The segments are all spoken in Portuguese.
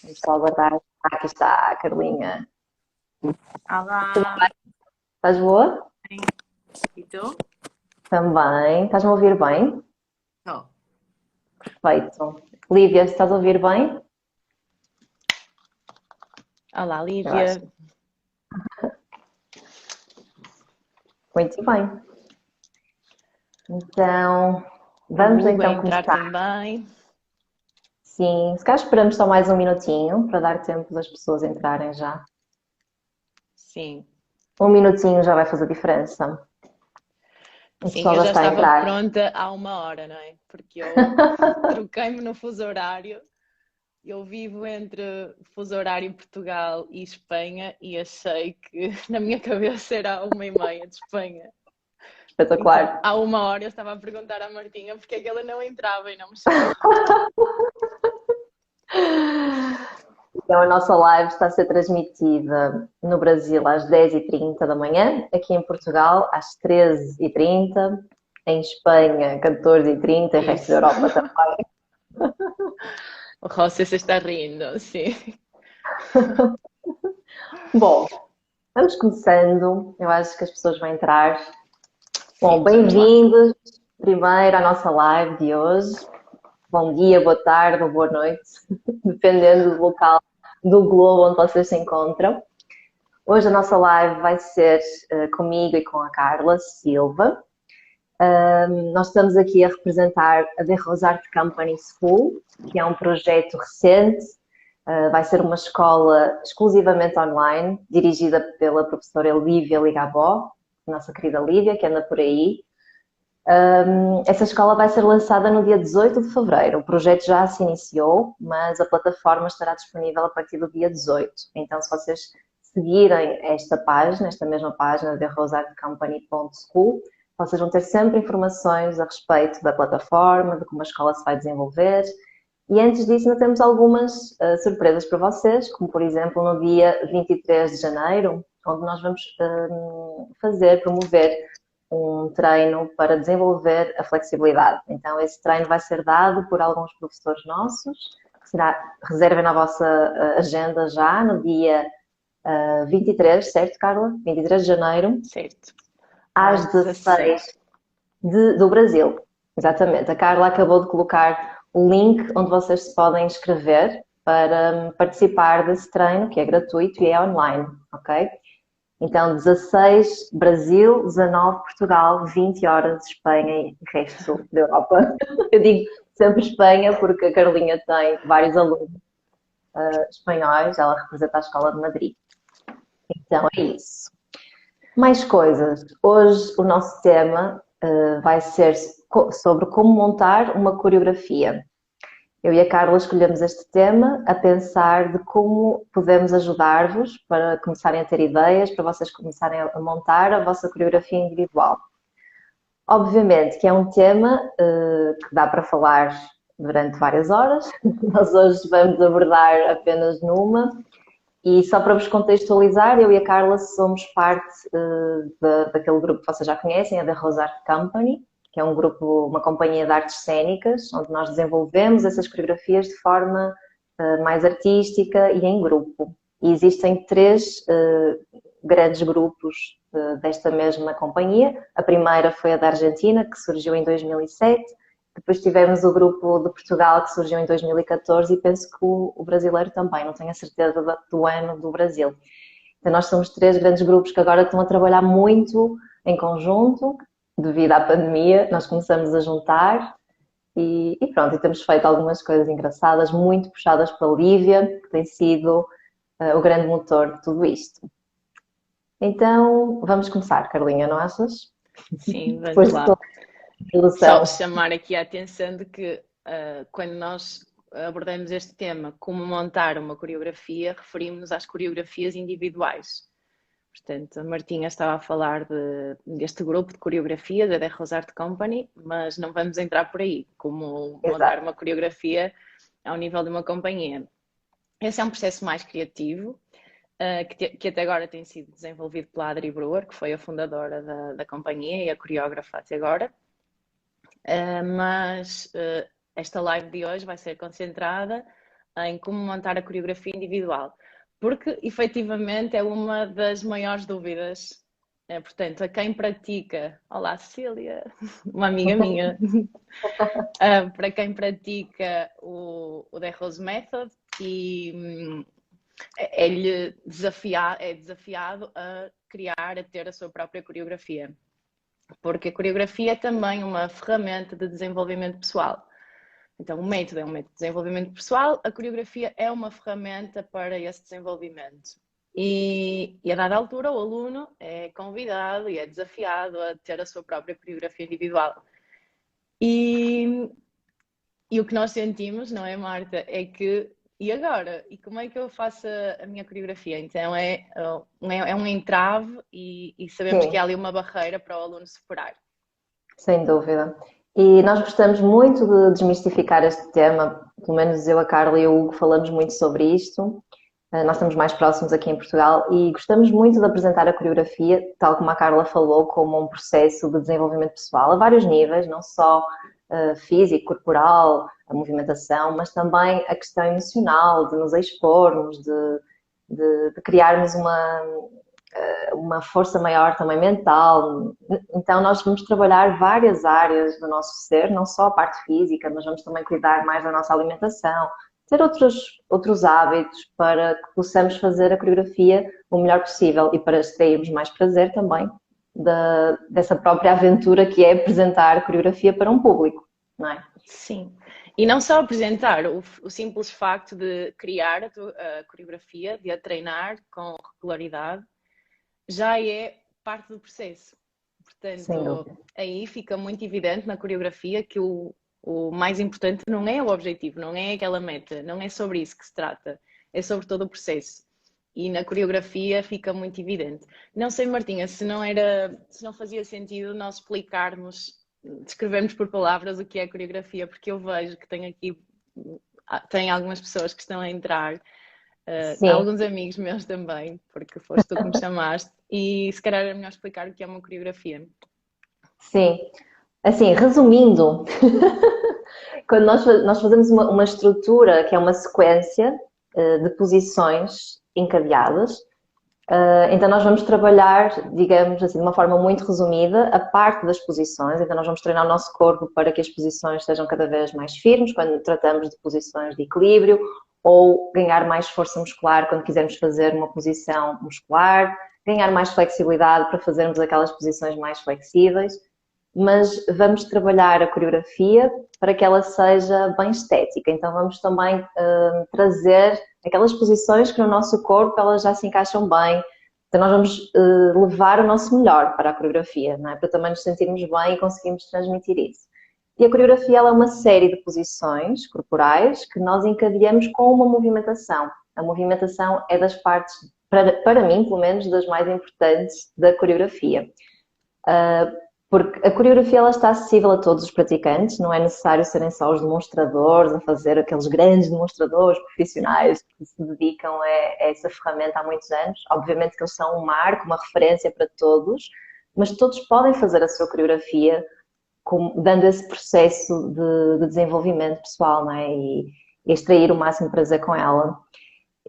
Vamos só aguardar. Aqui está a Carlinha. Olá, Estás boa? bem? E tu? Também. Estás-me a ouvir bem? Estou. Perfeito. Lívia, estás a ouvir bem? Olá, Eu acho. Lívia. Muito bem. Então, O vamos Hugo a então entrar começar. também. Sim, se calhar esperamos só mais um minutinho para dar tempo das pessoas entrarem já. Sim, Um minutinho já vai fazer diferença. O sim, pessoal eu já já está a estava entrar. pronta há uma hora, não é? Porque eu troquei-me no fuso horário. Eu vivo entre fuso horário Portugal e Espanha e achei que na minha cabeça era 1h30 de Espanha. Então, Espetacular. há uma hora eu estava a perguntar à Martinha porque é que ela não entrava e não me chamava. Então, a nossa live está a ser transmitida no Brasil às 10h30 da manhã, aqui em Portugal às 13h30, em Espanha 14h30 e resto da Isso. Europa também. O José se está rindo, sim. Bom, vamos começando. Eu acho que as pessoas vão entrar. Bom, Sim, vamos lá. bem-vindos primeiro à nossa live de hoje. Bom dia, boa tarde ou boa noite, dependendo do local do globo onde vocês se encontram. Hoje a nossa live vai ser comigo e com a Carla Silva. Nós estamos aqui a representar a The Rosart Company School, que é um projeto recente. Vai ser uma escola exclusivamente online, dirigida pela professora Lívia Ligabó, nossa querida Lívia, que anda por aí. Essa escola vai ser lançada no dia 18 de fevereiro. O projeto já se iniciou, mas a plataforma estará disponível a partir do dia 18. Então, se vocês seguirem esta página, esta mesma página, therosartcompany.school, vocês vão ter sempre informações a respeito da plataforma, de como a escola se vai desenvolver. E antes disso, ainda temos algumas surpresas para vocês, como por exemplo no dia 23 de janeiro, onde nós vamos promover um treino para desenvolver a flexibilidade. Então, esse treino vai ser dado por alguns professores nossos. Reservem na vossa agenda já no dia 23, certo, Carla? 23 de janeiro, Certo. às Às 16 16. do Brasil. Exatamente. A Carla acabou de colocar o link onde vocês se podem inscrever para participar desse treino, que é gratuito e é online, ok? Então, 16 Brasil, 19 Portugal, 20 horas Espanha e resto da Europa. Eu digo sempre Espanha porque a Carolina tem vários alunos espanhóis, ela representa a Escola de Madrid. Então, é isso. Mais coisas. Hoje o nosso tema vai ser sobre como montar uma coreografia. Eu e a Carla escolhemos este tema a pensar de como podemos ajudar-vos para começarem a ter ideias, para vocês começarem a montar a vossa coreografia individual. Obviamente que é um tema que dá para falar durante várias horas. Nós hoje vamos abordar apenas numa. E só para vos contextualizar, eu e a Carla somos parte daquele grupo que vocês já conhecem, a The Rose Art Company, que é um grupo, uma companhia de artes cênicas, onde nós desenvolvemos essas coreografias de forma mais artística e em grupo. E existem três grandes grupos desta mesma companhia. A primeira foi a da Argentina, que surgiu em 2007. Depois tivemos o grupo de Portugal, que surgiu em 2014, e penso que o brasileiro também, não tenho a certeza do ano do Brasil. Então, nós somos três grandes grupos que agora estão a trabalhar muito em conjunto, devido à pandemia. Nós começamos a juntar e pronto, e temos feito algumas coisas engraçadas, muito puxadas pela Lívia, que tem sido o grande motor de tudo isto. Então, vamos começar, Carlinha, não achas? Sim, vamos Depois de toda lá. a Só introdução. chamar aqui a atenção de que quando nós abordamos este tema, como montar uma coreografia, referimos-nos às coreografias individuais. Portanto, a Martinha estava a falar deste grupo de coreografia da The Rose Art Company, mas não vamos entrar por aí, como montar Exato. uma coreografia ao nível de uma companhia. Esse é um processo mais criativo, que até agora tem sido desenvolvido pela Adri Brewer, que foi a fundadora da companhia e a coreógrafa até agora. Mas esta live de hoje vai ser concentrada em como montar a coreografia individual, porque efetivamente é uma das maiores dúvidas. Portanto, a quem pratica, olá Cecília, uma amiga minha, para quem pratica o The Rose Method e é desafiado a criar, a ter a sua própria coreografia, porque a coreografia é também uma ferramenta de desenvolvimento pessoal. Então, o método é um método de desenvolvimento pessoal, a coreografia é uma ferramenta para esse desenvolvimento. E a dada altura, o aluno é convidado e é desafiado a ter a sua própria coreografia individual. E o que nós sentimos, não é, Marta? É que, e agora? E como é que eu faço a minha coreografia? Então, é um entrave e sabemos que Sim, há ali uma barreira para o aluno superar. sem dúvida. E nós gostamos muito de desmistificar este tema, pelo menos eu, a Carla e o Hugo falamos muito sobre isto. Nós estamos mais próximos aqui em Portugal e gostamos muito de apresentar a coreografia, tal como a Carla falou, como um processo de desenvolvimento pessoal a vários níveis, não só físico, corporal, a movimentação, mas também a questão emocional, de nos expormos, de criarmos uma força maior também mental. Então, nós vamos trabalhar várias áreas do nosso ser, não só a parte física, mas vamos também cuidar mais da nossa alimentação, ter outros hábitos para que possamos fazer a coreografia o melhor possível e para extrairmos mais prazer também dessa própria aventura que é apresentar a coreografia para um público, não é? Sim. E não só apresentar, o simples facto de criar a coreografia, de a treinar com regularidade, já é parte do processo. Sem Portanto, dúvida. aí fica muito evidente na coreografia que o mais importante não é o objetivo, não é aquela meta, não é sobre isso que se trata, é sobre todo o processo. E na coreografia fica muito evidente. Não sei, Martinha, se não fazia sentido nós explicarmos, descrevermos por palavras o que é coreografia, porque eu vejo que tem algumas pessoas que estão a entrar, Sim, alguns amigos meus também, porque foste tu que me chamaste, e se calhar é melhor explicar o que é uma coreografia. sim. Assim, resumindo, quando nós fazemos uma estrutura que é uma sequência de posições encadeadas, então nós vamos trabalhar, digamos assim, de uma forma muito resumida, a parte das posições. Então nós vamos treinar o nosso corpo para que as posições sejam cada vez mais firmes, quando tratamos de posições de equilíbrio, ou ganhar mais força muscular quando quisermos fazer uma posição muscular, ganhar mais flexibilidade para fazermos aquelas posições mais flexíveis, mas vamos trabalhar a coreografia para que ela seja bem estética. Então vamos também trazer aquelas posições que no nosso corpo elas já se encaixam bem. Então nós vamos levar o nosso melhor para a coreografia, não é? Para também nos sentirmos bem e conseguirmos transmitir isso. E a coreografia ela é uma série de posições corporais que nós encadeamos com uma movimentação. A movimentação é das partes, para mim, pelo menos, das mais importantes da coreografia. Porque a coreografia ela está acessível a todos os praticantes, não é necessário serem só os demonstradores a fazer aqueles grandes demonstradores profissionais que se dedicam a essa ferramenta há muitos anos. Obviamente que eles são um marco, uma referência para todos, mas todos podem fazer a sua coreografia dando esse processo de desenvolvimento pessoal, não é? E extrair o máximo prazer com ela.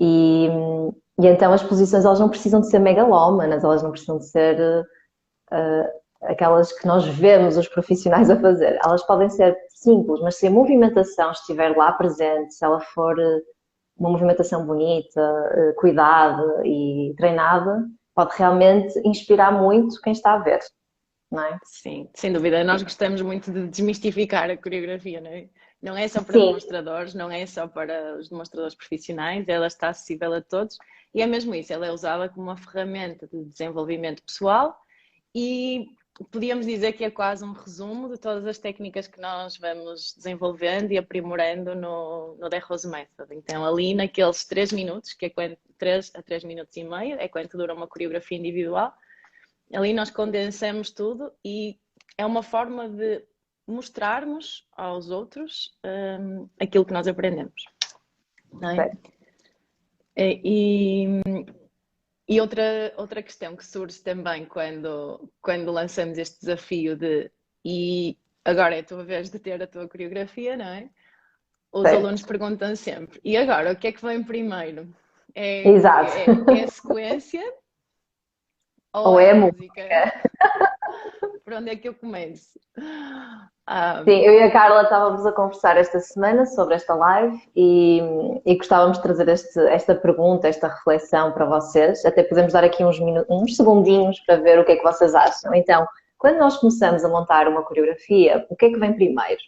E, e então as posições elas não precisam de ser megalómanas, elas não precisam de ser aquelas que nós vemos os profissionais a fazer. Elas podem ser simples, mas se a movimentação estiver lá presente, se ela for uma movimentação bonita, cuidada e treinada, pode realmente inspirar muito quem está a ver, não é? Sim, sem dúvida. Nós gostamos muito de desmistificar a coreografia, não é? Não é só para Sim, demonstradores, não é só para os demonstradores profissionais, ela está acessível a todos e é mesmo isso, ela é usada como uma ferramenta de desenvolvimento pessoal e podíamos dizer que é quase um resumo de todas as técnicas que nós vamos desenvolvendo e aprimorando no The Rose Method. Então, ali naqueles 3 minutos, que é 3 a 3 minutos e meio, é quanto dura uma coreografia individual, ali nós condensamos tudo e é uma forma de mostrarmos aos outros aquilo que nós aprendemos. Não é? certo. E outra questão que surge também quando lançamos este desafio e agora é a tua vez de ter a tua coreografia, não é? os Certo. alunos perguntam sempre, e agora, o que é que vem primeiro? Exato. É a sequência ou Ou é é a a música? música. Por onde é que eu começo? Sim, eu e a Carla estávamos a conversar esta semana sobre esta live e gostávamos de trazer esta pergunta, esta reflexão para vocês. Até podemos dar aqui uns segundinhos para ver o que é que vocês acham. Então, quando nós começamos a montar uma coreografia, o que é que vem primeiro?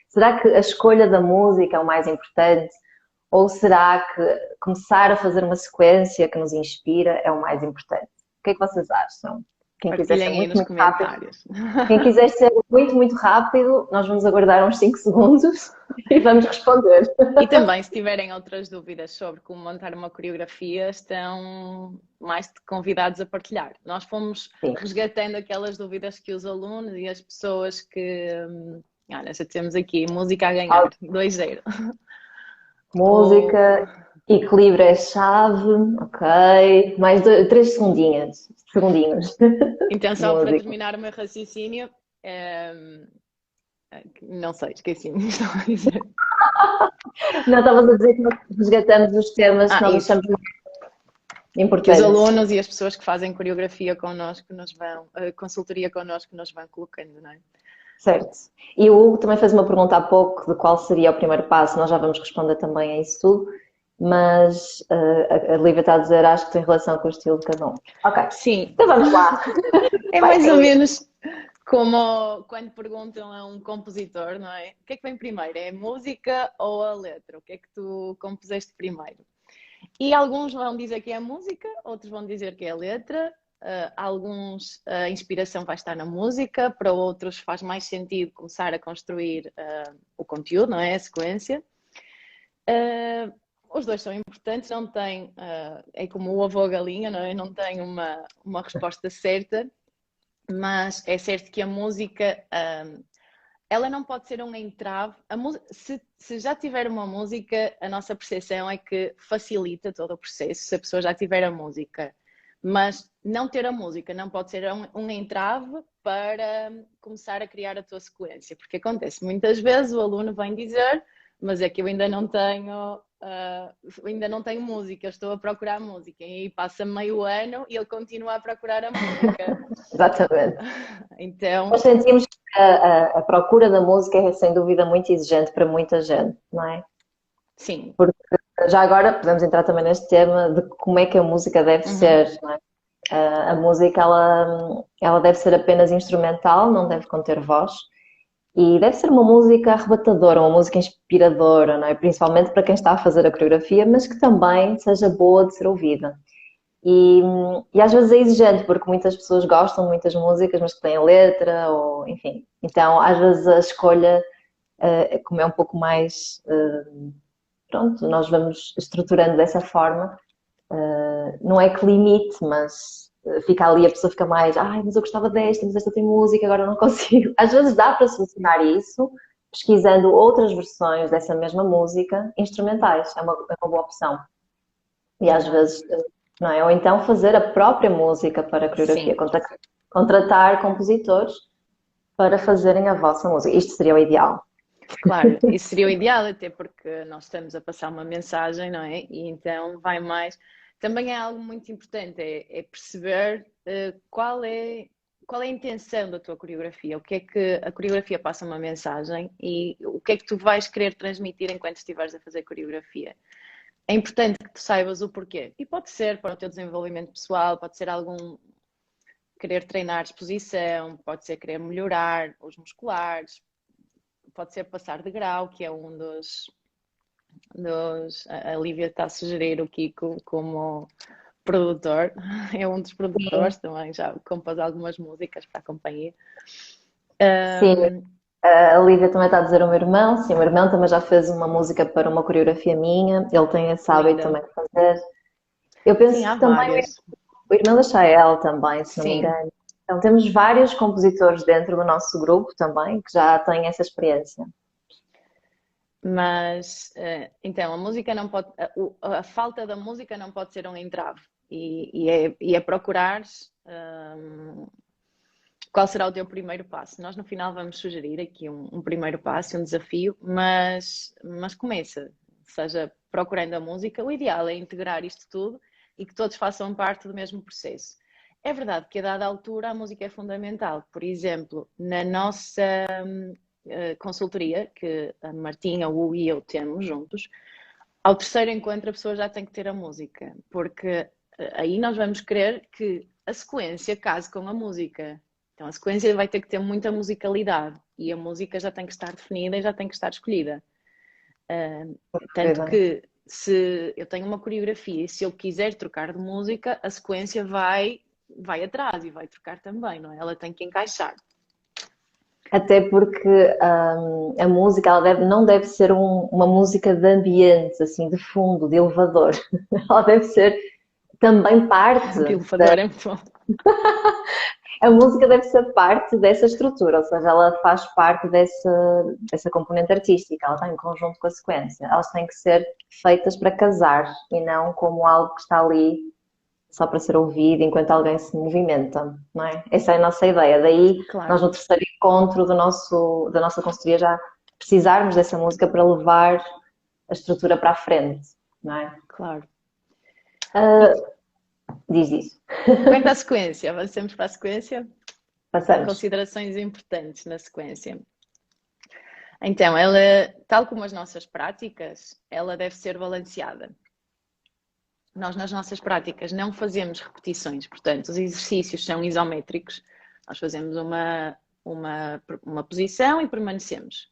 Será que a escolha da música é o mais importante? Ou será que começar a fazer uma sequência que nos inspira é o mais importante? O que é que vocês acham? Quem quiser ser Partilhem aí muito, nos muito rápido. comentários. Quem quiser ser muito, muito rápido, nós vamos aguardar uns 5 segundos e vamos responder. E também, se tiverem outras dúvidas sobre como montar uma coreografia, estão mais que convidados a partilhar. Nós fomos Sim. resgatando aquelas dúvidas que os alunos e as pessoas que. Olha, já temos aqui música a ganhar, 2-0. Música, equilíbrio é chave, ok. Mais 3 segundinhos. Então, só para Música. terminar o meu raciocínio, não sei, esqueci-me de estava a dizer. Não, estavas a dizer que nós resgatamos os temas que nós Isso. achamos mais Que os importantes. alunos e as pessoas que fazem coreografia connosco nos vão, consultoria connosco nos vão colocando, não é? Certo. E o Hugo também fez uma pergunta há pouco de qual seria o primeiro passo. Nós já vamos responder também a isso tudo, mas a Lívia está a dizer, acho que tem relação com o estilo de cada um. Ok, Sim, então vamos lá. é Vai, mais ou Lívia. menos como quando perguntam a um compositor, não é? O que é que vem primeiro? É a música ou a letra? O que é que tu compuseste primeiro? E alguns vão dizer que é a música, outros vão dizer que é a letra. Alguns a inspiração vai estar na música, para outros faz mais sentido começar a construir o conteúdo, não é? A sequência. Os dois são importantes, não tem, é como o ovo ou a galinha, não é? Não tem uma resposta certa, mas é certo que a música ela não pode ser um entrave. Se já tiver uma música, a nossa percepção é que facilita todo o processo, se a pessoa já tiver a música. Mas não ter a música não pode ser um entrave para começar a criar a tua sequência. Porque acontece muitas vezes o aluno vem dizer, mas é que eu ainda não tenho música, estou a procurar música. E passa meio ano e ele continua a procurar a música. Exatamente. Então, Nós sentimos que a procura da música é sem dúvida muito exigente para muita gente, não é? sim. Porque já agora podemos entrar também neste tema de como é que a música deve ser, não é? A música ela deve ser apenas instrumental, não deve conter voz e deve ser uma música arrebatadora, uma música inspiradora, não é? Principalmente para quem está a fazer a coreografia, mas que também seja boa de ser ouvida. E às vezes é exigente, porque muitas pessoas gostam de muitas músicas, mas que têm letra, ou enfim. Então, às vezes a escolha, como é um pouco mais. Pronto, nós vamos estruturando dessa forma. Não é que limite, mas fica ali, a pessoa fica mais. Ai, mas eu gostava desta, mas esta tem música, agora não consigo. Às vezes dá para solucionar isso pesquisando outras versões dessa mesma música instrumentais. É uma boa opção. E às Exato. vezes, não é? Ou então fazer a própria música para a coreografia, Sim, contratar compositores para fazerem a vossa música. Isto seria o ideal. claro, isso seria o ideal, até porque nós estamos a passar uma mensagem, não é? E então vai mais. Também é algo muito importante, é perceber qual é a intenção da tua coreografia, o que é que a coreografia passa uma mensagem e o que é que tu vais querer transmitir enquanto estiveres a fazer coreografia. É importante que tu saibas o porquê. E pode ser para o teu desenvolvimento pessoal, pode ser algum querer treinar exposição, pode ser querer melhorar os musculares, pode ser passar de grau, que é um a Lívia está a sugerir o Kiko como produtor, é um dos Sim, produtores também, já compôs algumas músicas para a companhia. sim. A Lívia também está a dizer o meu irmão. Sim, o meu irmão também já fez uma música para uma coreografia minha. Ele tem esse hábito Linda. também de fazer. Eu Sim, penso há que também várias. o irmão da Chael também, se não me Sim, engano. Então temos vários compositores dentro do nosso grupo também que já têm essa experiência. mas então a música não pode, a falta da música não pode ser um entrave e é procurares qual será o teu primeiro passo? Nós no final vamos sugerir aqui um primeiro passo, um desafio, mas começa, seja procurando a música, o ideal é integrar isto tudo e que todos façam parte do mesmo processo. É verdade que a dada altura a música é fundamental. Por exemplo, na nossa consultoria, que a Martinha, o Hugo e eu temos juntos, ao terceiro encontro a pessoa já tem que ter a música, porque aí nós vamos querer que a sequência case com a música. Então a sequência vai ter que ter muita musicalidade e a música já tem que estar definida e já tem que estar escolhida. Tanto que se eu tenho uma coreografia e se eu quiser trocar de música, a sequência vai atrás e vai trocar também, não é? Ela tem que encaixar. Até porque a música ela não deve ser uma música de ambiente, assim, de fundo, de elevador. Ela deve ser também parte. De elevador é muito bom. A música deve ser parte dessa estrutura, ou seja, ela faz parte dessa componente artística, ela está em conjunto com a sequência. Elas têm que ser feitas para casar e não como algo que está ali só para ser ouvido enquanto alguém se movimenta, não é? Essa é a nossa ideia. Daí, claro, nós no terceiro encontro da nossa consultoria já precisarmos dessa música para levar a estrutura para a frente, não é? Claro. Diz isso. Quanto à sequência, avancemos para a sequência? Passamos. Considerações importantes na sequência. Então, ela, tal como as nossas práticas, ela deve ser balanceada. Nós, nas nossas práticas, não fazemos repetições, portanto, os exercícios são isométricos. Nós fazemos uma posição e permanecemos.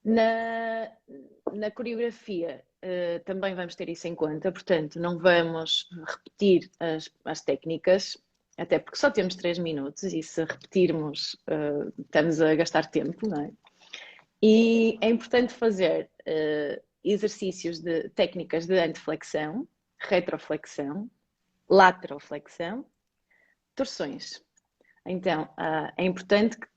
Na coreografia, também vamos ter isso em conta, portanto, não vamos repetir as técnicas, até porque só temos 3 minutos e se repetirmos, estamos a gastar tempo, não é? E é importante fazer exercícios de técnicas de anteflexão, retroflexão, lateroflexão, torções. Então, é importante que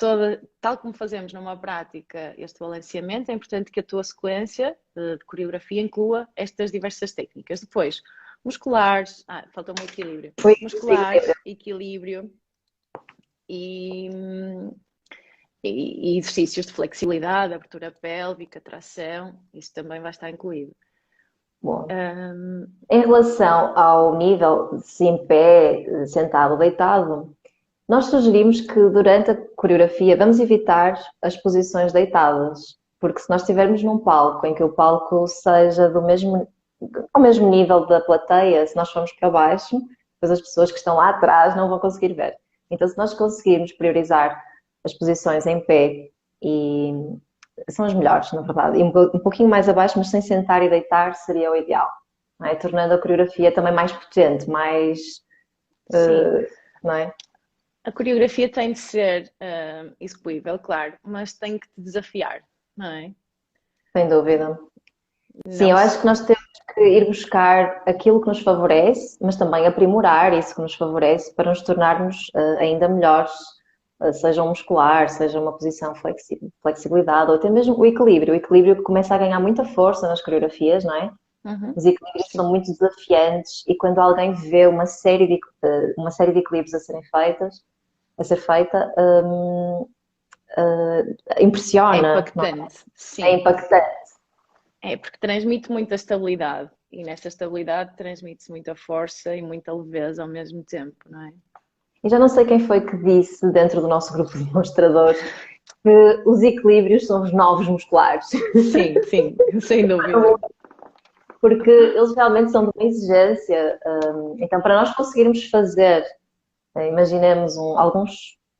tal como fazemos numa prática este balanceamento, é importante que a tua sequência de coreografia inclua estas diversas técnicas. Depois, musculares, falta-me o equilíbrio. Musculares, equilíbrio e exercícios de flexibilidade, abertura pélvica, tração, isso também vai estar incluído. Bom, em relação ao nível de se em pé, sentado, deitado, nós sugerimos que durante a coreografia vamos evitar as posições deitadas, porque se nós estivermos num palco em que o palco seja ao mesmo nível da plateia, se nós formos para baixo, depois as pessoas que estão lá atrás não vão conseguir ver. Então, se nós conseguirmos priorizar as posições em pé, e são as melhores, na verdade, e um pouquinho mais abaixo, mas sem sentar e deitar, seria o ideal, não é? Tornando a coreografia também mais potente, mais... não é? A coreografia tem de ser execuível, claro, mas tem que te desafiar, não é? Sem dúvida. Sim, eu acho que nós temos que ir buscar aquilo que nos favorece, mas também aprimorar isso que nos favorece para nos tornarmos ainda melhores, seja um muscular, seja uma posição flexibilidade, ou até mesmo o equilíbrio que começa a ganhar muita força nas coreografias, não é? Uhum. Os equilíbrios são muito desafiantes e quando alguém vê uma série de equilíbrios a ser feita, impressiona. É impactante, sim. É impactante. É, porque transmite muita estabilidade e nesta estabilidade transmite-se muita força e muita leveza ao mesmo tempo, não é? E já não sei quem foi que disse dentro do nosso grupo de demonstradores que os equilíbrios são os novos musculares. Sim, sim, sem dúvida. Porque eles realmente são de uma exigência. Então, para nós conseguirmos fazer, imaginemos um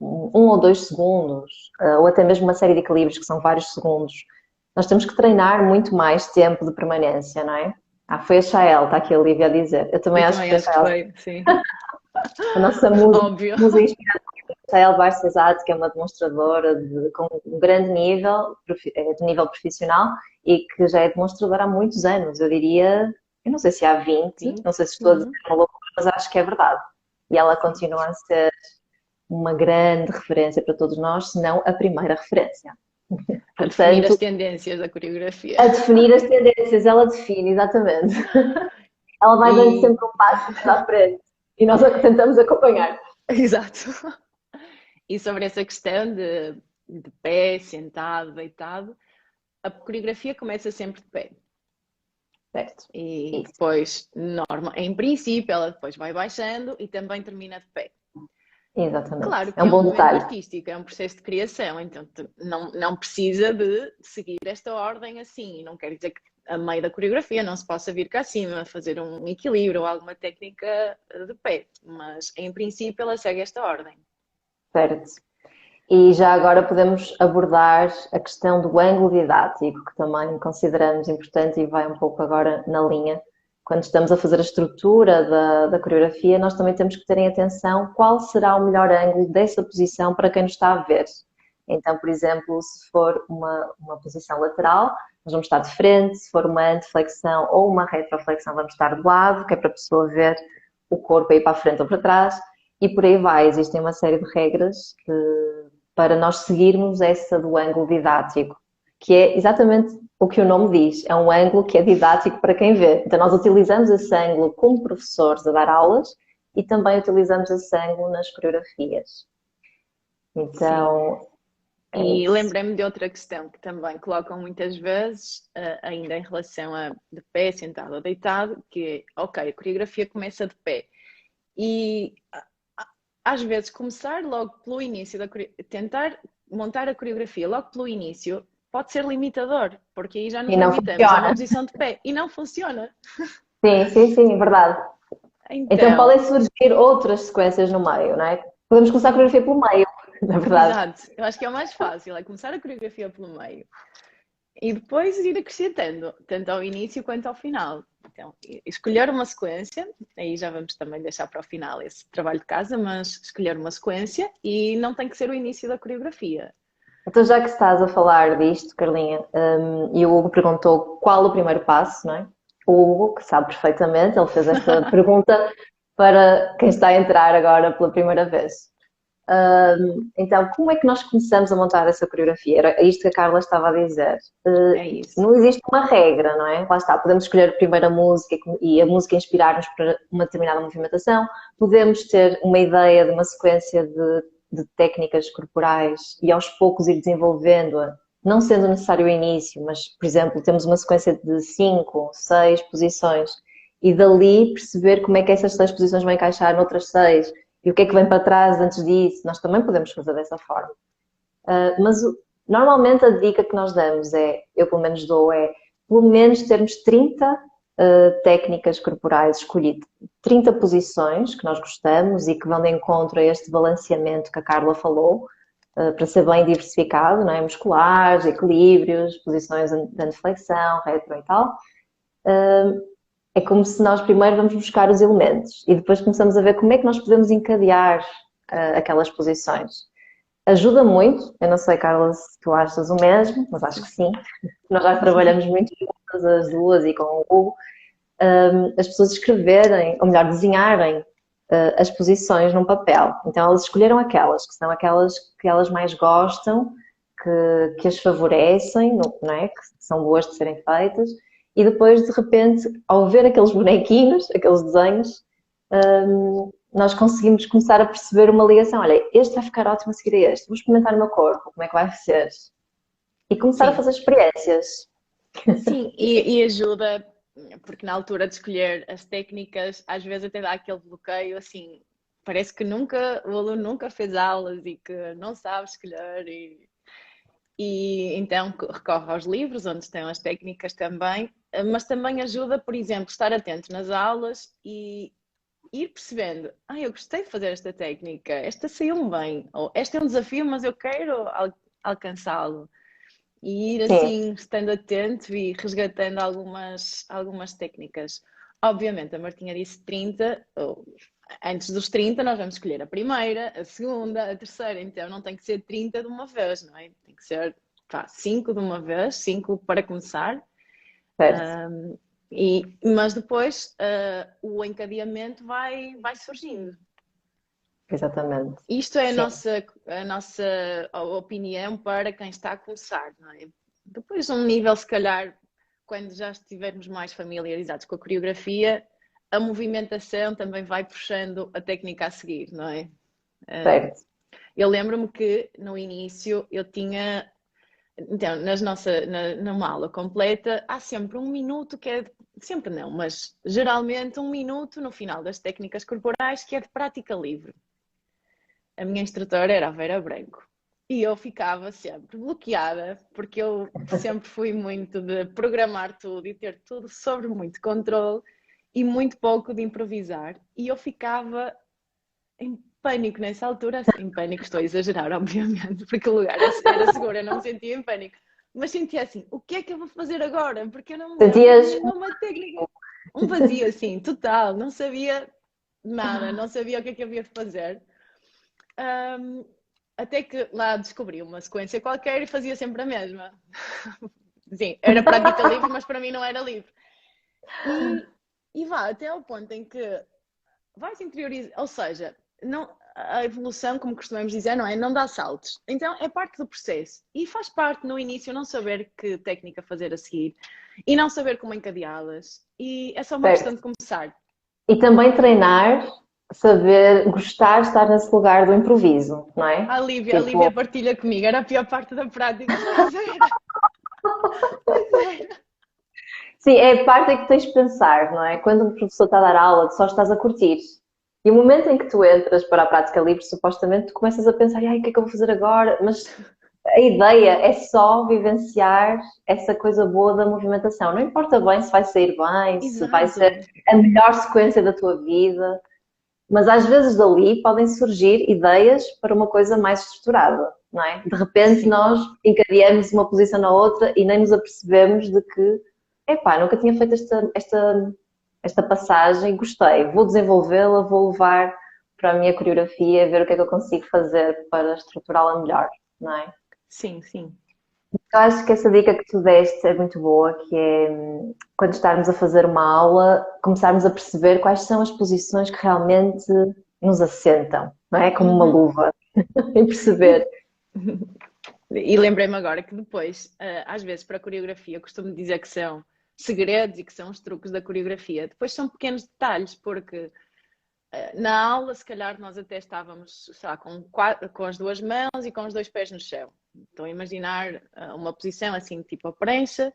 ou 2 segundos, ou até mesmo uma série de equilíbrios que são vários segundos, nós temos que treinar muito mais tempo de permanência, não é? Foi a Chael, está aqui a Lívia a dizer. Eu também acho que foi a Chael. Sim. A nossa música inspirada por Chael Barcesat, que é uma demonstradora com um grande nível, de nível profissional, e que já é demonstradora há muitos anos, eu diria, eu não sei se há 20, não sei se estou a dizer uma loucura, mas acho que é verdade. E ela continua a ser uma grande referência para todos nós, se não a primeira referência. A definir as tendências da coreografia. A definir as tendências, ela define, exatamente. Ela vai dando sempre um passo à frente e nós tentamos acompanhar. Exato. E sobre essa questão de pé, sentado, deitado, a coreografia começa sempre de pé. Certo. E Isso. depois, em princípio, ela depois vai baixando e também termina de pé. Exatamente. Claro É que um é um bom momento detalhe. artístico, é um processo de criação, então não precisa de seguir esta ordem assim. Não quer dizer que a meio da coreografia não se possa vir cá acima, fazer um equilíbrio ou alguma técnica de pé, mas em princípio ela segue esta ordem. Certo. E já agora podemos abordar a questão do ângulo didático, que também consideramos importante e vai um pouco agora na linha. Quando estamos a fazer a estrutura da coreografia, nós também temos que ter em atenção qual será o melhor ângulo dessa posição para quem nos está a ver. Então, por exemplo, se for uma posição lateral, nós vamos estar de frente, se for uma anteflexão ou uma retroflexão, vamos estar de lado, que é para a pessoa ver o corpo aí para a frente ou para trás, e por aí vai. Existem uma série de regras para nós seguirmos essa do ângulo didático, que é exatamente o que o nome diz, é um ângulo que é didático para quem vê. Então nós utilizamos esse ângulo como professores a dar aulas e também utilizamos esse ângulo nas coreografias. Sim. Então, é E isso. lembrei-me de outra questão que também colocam muitas vezes, ainda em relação a de pé, sentado ou deitado, que é, ok, a coreografia começa de pé. E às vezes começar logo pelo início tentar montar a coreografia logo pelo início pode ser limitador, porque aí já nos E não limitamos a uma funciona. posição de pé e não funciona. Sim, sim, sim, é verdade. Então Então, podem surgir outras sequências no meio, não é? Podemos começar a coreografia pelo meio, na verdade. exato, eu acho que é o mais fácil, é começar a coreografia pelo meio e depois ir acrescentando, tanto ao início quanto ao final. Então, escolher uma sequência, aí já vamos também deixar para o final esse trabalho de casa, mas escolher uma sequência e não tem que ser o início da coreografia. Então, já que estás a falar disto, Carlinha, e o Hugo perguntou qual o primeiro passo, não é? O Hugo, que sabe perfeitamente, ele fez esta pergunta para quem está a entrar agora pela primeira vez. Então, como é que nós começamos a montar essa coreografia? Era isto que a Carla estava a dizer. É isso. Não existe uma regra, não é? Lá está, podemos escolher a primeira música e a música inspirar-nos para uma determinada movimentação, podemos ter uma ideia de uma sequência de técnicas corporais e aos poucos ir desenvolvendo-a, não sendo necessário o início, mas, por exemplo, temos uma sequência de 5, 6 posições e dali perceber como é que essas 6 posições vão encaixar noutras 6 e o que é que vem para trás antes disso, nós também podemos fazer dessa forma. Mas normalmente a dica que nós damos é, eu pelo menos dou, é pelo menos termos 30 técnicas corporais escolhidas, 30 posições que nós gostamos e que vão de encontro a este balanceamento que a Carla falou, para ser bem diversificado, não é? Musculares, equilíbrios, posições de anteflexão, retro e tal. É como se nós primeiro vamos buscar os elementos e depois começamos a ver como é que nós podemos encadear aquelas posições. Ajuda muito, eu não sei, Carla, se tu achas o mesmo, mas acho que sim. Nós já trabalhamos muito juntas as duas e com o Hugo, as pessoas escreverem, ou melhor, desenharem as posições num papel. Então elas escolheram aquelas, que são aquelas que elas mais gostam, que as favorecem, não é? Que são boas de serem feitas, e depois, de repente, ao ver aqueles bonequinhos, aqueles desenhos, nós conseguimos começar a perceber uma ligação. Olha, este vai ficar ótimo a seguir a este. Vou experimentar no meu corpo, como é que vai ser? E começar a Sim, fazer experiências. sim, e ajuda, porque na altura de escolher as técnicas, às vezes até dá aquele bloqueio, assim, parece que o aluno nunca fez aulas e que não sabe escolher, e então recorre aos livros, onde estão as técnicas também, mas também ajuda, por exemplo, estar atento nas aulas e ir percebendo, eu gostei de fazer esta técnica, esta saiu-me bem, ou este é um desafio, mas eu quero alcançá-lo. E ir Sim, assim, estando atento e resgatando algumas técnicas. Obviamente, a Martinha disse 30, ou, antes dos 30 nós vamos escolher a primeira, a segunda, a terceira, então não tem que ser 30 de uma vez, não é? Tem que ser 5 de uma vez, 5 para começar. certo. Mas depois o encadeamento vai surgindo. Exatamente. Isto é Sim. a nossa opinião para quem está a começar, não é? Depois, um nível, se calhar, quando já estivermos mais familiarizados com a coreografia, a movimentação também vai puxando a técnica a seguir, não é? Certo. Eu lembro-me que no início eu tinha, então, numa aula completa, há sempre um minuto que é, sempre não, mas geralmente um minuto no final das técnicas corporais que é de prática livre. A minha instrutora era a Vera Branco. E eu ficava sempre bloqueada, porque eu sempre fui muito de programar tudo e ter tudo sobre muito controle e muito pouco de improvisar. E eu ficava em pânico nessa altura. Em pânico, estou a exagerar, obviamente, porque o lugar era seguro, eu não me sentia em pânico. Mas sentia assim, o que é que eu vou fazer agora? Porque eu não me lembro de nenhuma técnica. Um vazio assim, total, não sabia nada, não sabia o que é que havia de fazer. Até que lá descobri uma sequência qualquer e fazia sempre a mesma. Sim, era prática livre, mas para mim não era livre. E vá até ao ponto em que vais interiorizar, ou seja, não, a evolução, como costumamos dizer, não é? Não dá saltos. Então é parte do processo. E faz parte no início não saber que técnica fazer a seguir e não saber como encadeá-las. E é só uma questão de começar. E também treinar, saber gostar de estar nesse lugar do improviso, não é? A Lívia partilha comigo, era a pior parte da prática. Pois era. Sim, é a parte em que tens de pensar, não é? Quando o professor está a dar aula, tu só estás a curtir. E o momento em que tu entras para a prática livre, supostamente, tu começas a pensar, ai, o que é que eu vou fazer agora? Mas a ideia é só vivenciar essa coisa boa da movimentação. Não importa bem se vai sair bem, se vai ser a melhor sequência da tua vida, mas às vezes dali podem surgir ideias para uma coisa mais estruturada, não é? De repente nós encadeamos uma posição na outra e nem nos apercebemos de que, epá, nunca tinha feito esta passagem, gostei, vou desenvolvê-la, vou levar para a minha coreografia, ver o que é que eu consigo fazer para estruturá-la melhor, não é? Sim, sim. Eu acho que essa dica que tu deste é muito boa, que é quando estarmos a fazer uma aula, começarmos a perceber quais são as posições que realmente nos assentam, não é? Como uma luva, em perceber. E lembrei-me agora que depois, às vezes para a coreografia, costumo dizer que são segredos e que são os truques da coreografia. Depois são pequenos detalhes, porque na aula, se calhar, nós até estávamos, sei lá, com as duas mãos e com os dois pés no chão. Estão a imaginar uma posição assim, tipo a prancha,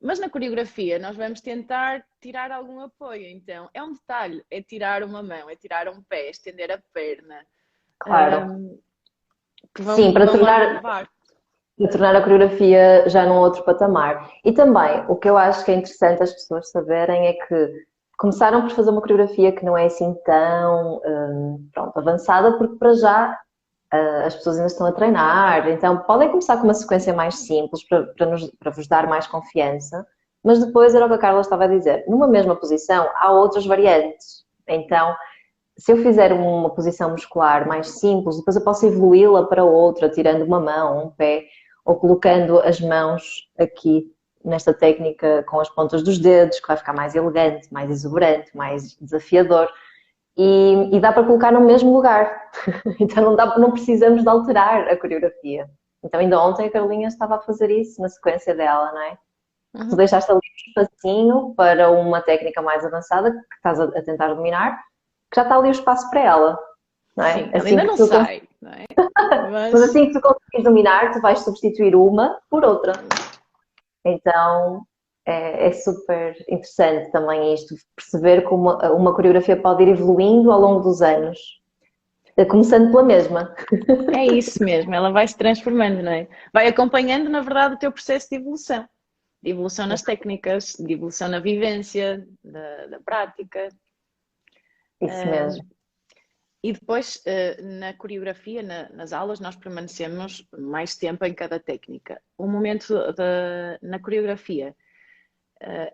mas na coreografia nós vamos tentar tirar algum apoio. Então, é um detalhe, é tirar uma mão, é tirar um pé, estender a perna. Claro. Que vão, Sim, para vão tornar a coreografia já num outro patamar. E também, o que eu acho que é interessante as pessoas saberem é que começaram por fazer uma coreografia que não é assim tão pronto, avançada, porque para já as pessoas ainda estão a treinar, então podem começar com uma sequência mais simples para vos dar mais confiança, mas depois era o que a Carla estava a dizer, numa mesma posição há outras variantes, então se eu fizer uma posição muscular mais simples, depois eu posso evoluí-la para outra, tirando uma mão, um pé, ou colocando as mãos aqui nesta técnica com as pontas dos dedos, que vai ficar mais elegante, mais exuberante, mais desafiador. E dá para colocar no mesmo lugar. Então não precisamos de alterar a coreografia. Então ainda ontem a Carolinha estava a fazer isso na sequência dela, não é? Tu deixaste ali um espacinho para uma técnica mais avançada que estás a tentar dominar, que já está ali o espaço para ela, não é? Sim, assim ainda não sai, não é? Mas assim que tu conseguires dominar, tu vais substituir uma por outra. Então é super interessante também isto, perceber como uma coreografia pode ir evoluindo ao longo dos anos, começando pela mesma. É isso mesmo, ela vai se transformando, não é? Vai acompanhando, na verdade, o teu processo de evolução nas técnicas, de evolução na vivência, da prática. Isso mesmo. E depois, na coreografia, nas aulas, nós permanecemos mais tempo em cada técnica. O momento na coreografia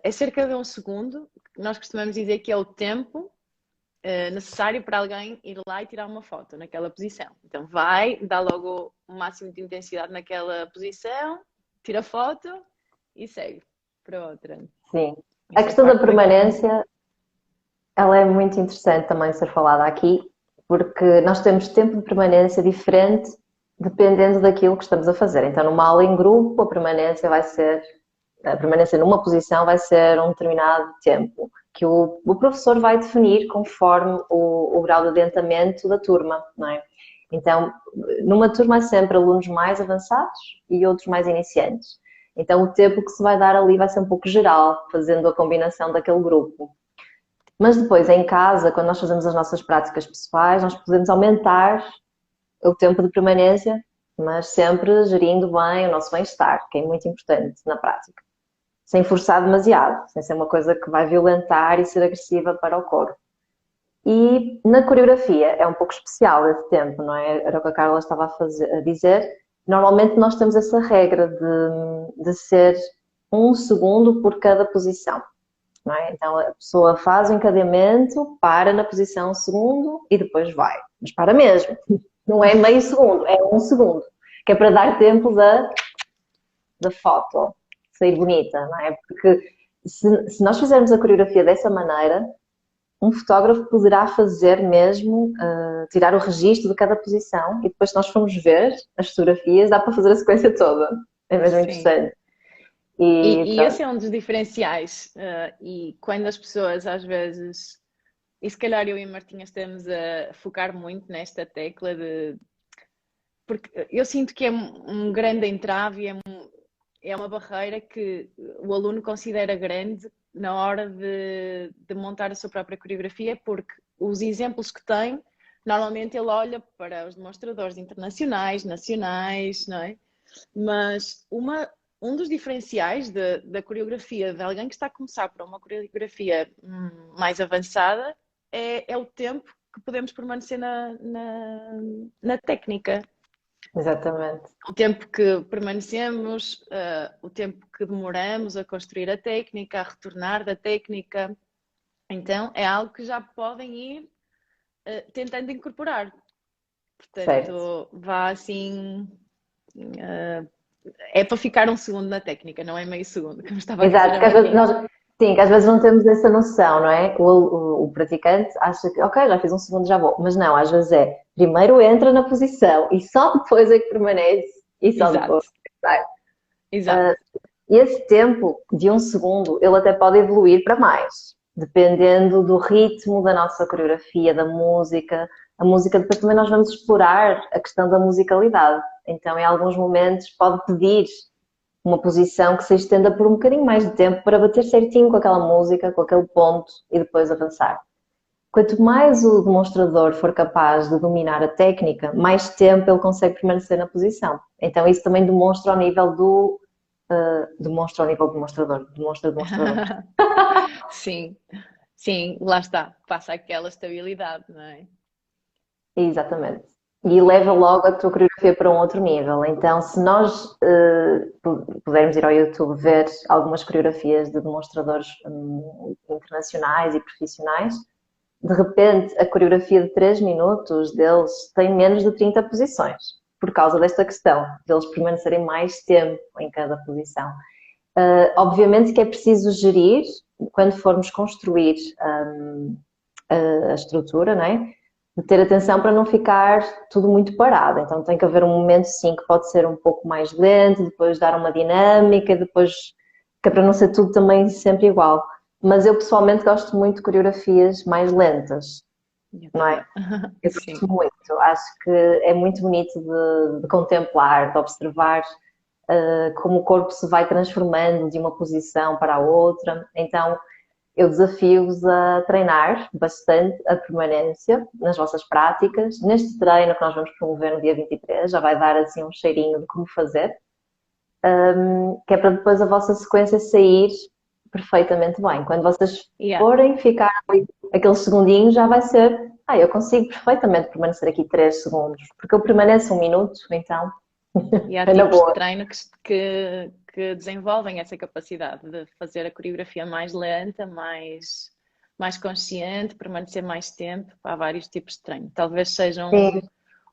é cerca de 1 segundo, nós costumamos dizer que é o tempo necessário para alguém ir lá e tirar uma foto naquela posição. Então vai, dá logo o máximo de intensidade naquela posição, tira foto e segue para outra. Sim. A questão da permanência, ela é muito interessante também ser falada aqui, porque nós temos tempo de permanência diferente dependendo daquilo que estamos a fazer. Então, numa aula em grupo, a permanência numa posição vai ser um determinado tempo, que o professor vai definir conforme o grau de adiantamento da turma, não é? Então, numa turma há sempre alunos mais avançados e outros mais iniciantes. Então, o tempo que se vai dar ali vai ser um pouco geral, fazendo a combinação daquele grupo. Mas depois, em casa, quando nós fazemos as nossas práticas pessoais, nós podemos aumentar o tempo de permanência, mas sempre gerindo bem o nosso bem-estar, que é muito importante na prática. Sem forçar demasiado, sem ser uma coisa que vai violentar e ser agressiva para o corpo. E na coreografia é um pouco especial esse tempo, não é? Era o que a Carla estava a dizer. Normalmente nós temos essa regra de ser 1 segundo por cada posição, não é? Então a pessoa faz o encadeamento, para na posição 1 segundo e depois vai. Mas para mesmo. Não é meio segundo, é 1 segundo. Que é para dar tempo da foto sair bonita, não é? Porque se nós fizermos a coreografia dessa maneira, um fotógrafo poderá fazer mesmo, tirar o registro de cada posição e depois se nós formos ver as fotografias, dá para fazer a sequência toda. É mesmo Sim. interessante. E esse é um dos diferenciais. E quando as pessoas às vezes, e se calhar eu e a Martinha estamos a focar muito nesta tecla de... Porque eu sinto que é um grande entrave, é uma barreira que o aluno considera grande na hora de montar a sua própria coreografia, porque os exemplos que tem, normalmente ele olha para os demonstradores internacionais, nacionais, não é? Mas um dos diferenciais da coreografia de alguém que está a começar para uma coreografia mais avançada é o tempo que podemos permanecer na técnica. Exatamente. O tempo que permanecemos, o tempo que demoramos a construir a técnica, a retornar da técnica. Então, é algo que já podem ir tentando incorporar. Portanto, Certo. vá assim... é para ficar 1 segundo na técnica, não é meio segundo, como estava a dizer Exato, a que às vezes Martinha. sim, que às vezes não temos essa noção, não é? O praticante acha que, ok, já fiz 1 segundo, já vou. Mas não, às vezes é, primeiro entra na posição e só depois é que permanece e só depois Exato, sai. exato. Esse tempo de 1 segundo, ele até pode evoluir para mais, dependendo do ritmo da nossa coreografia, da música. A música, depois também nós vamos explorar a questão da musicalidade. Então, em alguns momentos, pode pedir uma posição que se estenda por um bocadinho mais de tempo para bater certinho com aquela música, com aquele ponto e depois avançar. Quanto mais o demonstrador for capaz de dominar a técnica, mais tempo ele consegue permanecer na posição. Então, isso também demonstra o nível do demonstra ao nível do demonstrador, demonstrador. Sim, sim, lá está. Passa aquela estabilidade, não é? Exatamente. E leva logo a tua coreografia para um outro nível. Então, se nós pudermos ir ao YouTube ver algumas coreografias de demonstradores internacionais e profissionais, de repente a coreografia de 3 minutos deles tem menos de 30 posições, por causa desta questão, de eles permanecerem mais tempo em cada posição. Obviamente que é preciso gerir, quando formos construir a estrutura, não é? De ter atenção para não ficar tudo muito parado. Então tem que haver um momento sim que pode ser um pouco mais lento, depois dar uma dinâmica, depois que é para não ser tudo também sempre igual. Mas eu pessoalmente gosto muito de coreografias mais lentas, não é? Eu Sim. gosto muito, acho que é muito bonito de contemplar, de observar como o corpo se vai transformando de uma posição para a outra. Então eu desafio-vos a treinar bastante a permanência nas vossas práticas. Neste treino que nós vamos promover no dia 23, já vai dar assim um cheirinho de como fazer, que é para depois a vossa sequência sair perfeitamente bem. Quando vocês forem ficar ali aqueles segundinhos, já vai ser, eu consigo perfeitamente permanecer aqui 3 segundos, porque eu permaneço 1 minuto, então E há é na tipos de boa. treino que desenvolvem essa capacidade de fazer a coreografia mais lenta, mais consciente, permanecer mais tempo. Há vários tipos de treino. Talvez seja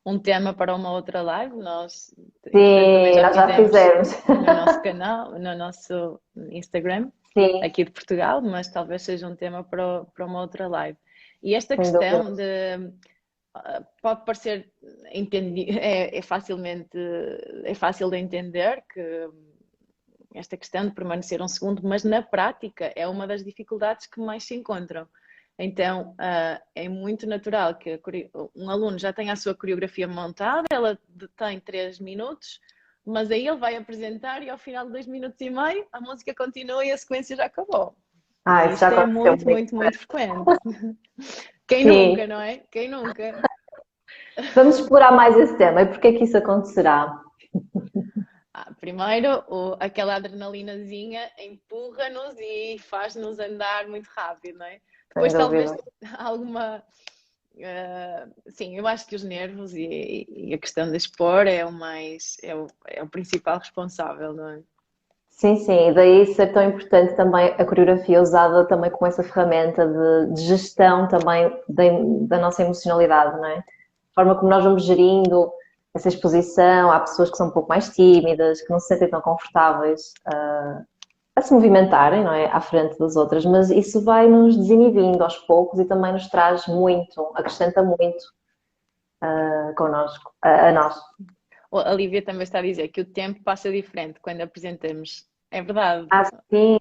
um tema para uma outra live. Nós, entretanto, também Sim, já nós já fizemos fizemos. no nosso canal, no nosso Instagram, Sim, aqui de Portugal, mas talvez seja um tema para uma outra live. E esta sem dúvida. questão de pode parecer é fácil de entender que esta questão de permanecer 1 segundo, mas na prática é uma das dificuldades que mais se encontram. Então, é muito natural que um aluno já tenha a sua coreografia montada, ela tem 3 minutos, mas aí ele vai apresentar e ao final de 2 minutos e meio a música continua e a sequência já acabou. Ah, E isso já isto é aconteceu muito, comigo. muito, muito frequente. Quem Sim. nunca, não é? Quem nunca? Vamos explorar mais esse tema. E porquê é que isso acontecerá? Primeiro, aquela adrenalinazinha empurra-nos e faz-nos andar muito rápido, não é? Sem Depois, talvez, dúvida. alguma. Sim, eu acho que os nervos e a questão de expor é o principal responsável, não é? Sim, sim, e daí ser tão importante também a coreografia usada também como essa ferramenta de gestão também da nossa emocionalidade, não é? A forma como nós vamos gerindo essa exposição, há pessoas que são um pouco mais tímidas, que não se sentem tão confortáveis a se movimentarem, não é? À frente das outras, mas isso vai nos desinibindo aos poucos e também nos traz muito, acrescenta muito connosco, a nós. A Lívia também está a dizer que o tempo passa diferente quando apresentamos. É verdade. Ah, sim,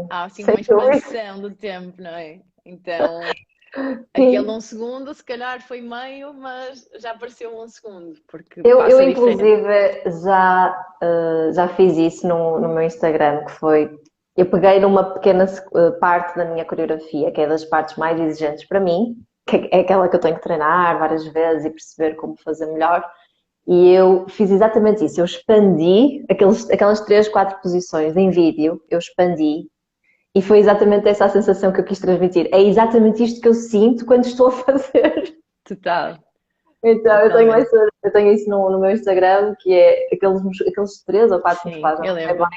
Há assim sem uma dúvida. expansão do tempo, não é? Então, aquele Sim. 1 segundo, se calhar foi meio, mas já pareceu 1 segundo, porque Eu passa diferente. inclusive, já fiz isso no meu Instagram, que foi, eu peguei numa pequena parte da minha coreografia, que é das partes mais exigentes para mim, que é aquela que eu tenho que treinar várias vezes e perceber como fazer melhor, e eu fiz exatamente isso, eu expandi aquelas 3, 4 posições em vídeo, eu expandi, e foi exatamente essa a sensação que eu quis transmitir. É exatamente isto que eu sinto quando estou a fazer. Total, Então, totalmente. eu tenho isso no meu Instagram, que é aqueles 3 ou 4 Sim, musculares, não eu sei bem. lembro.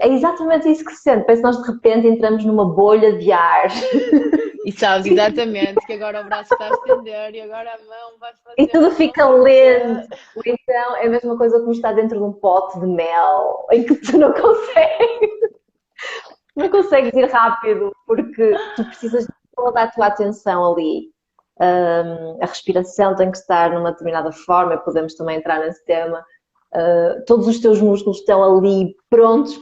É exatamente isso que se sente. Parece que nós de repente entramos numa bolha de ar E sabes exatamente que agora o braço está a estender e agora a mão vai e fazer tudo não fica sei o lento. quê. Ou então é a mesma coisa como estar dentro de um pote de mel, em que tu não consegues ir rápido, porque tu precisas de toda a tua atenção ali. A respiração tem que estar numa determinada forma, podemos também entrar nesse tema. Todos os teus músculos estão ali prontos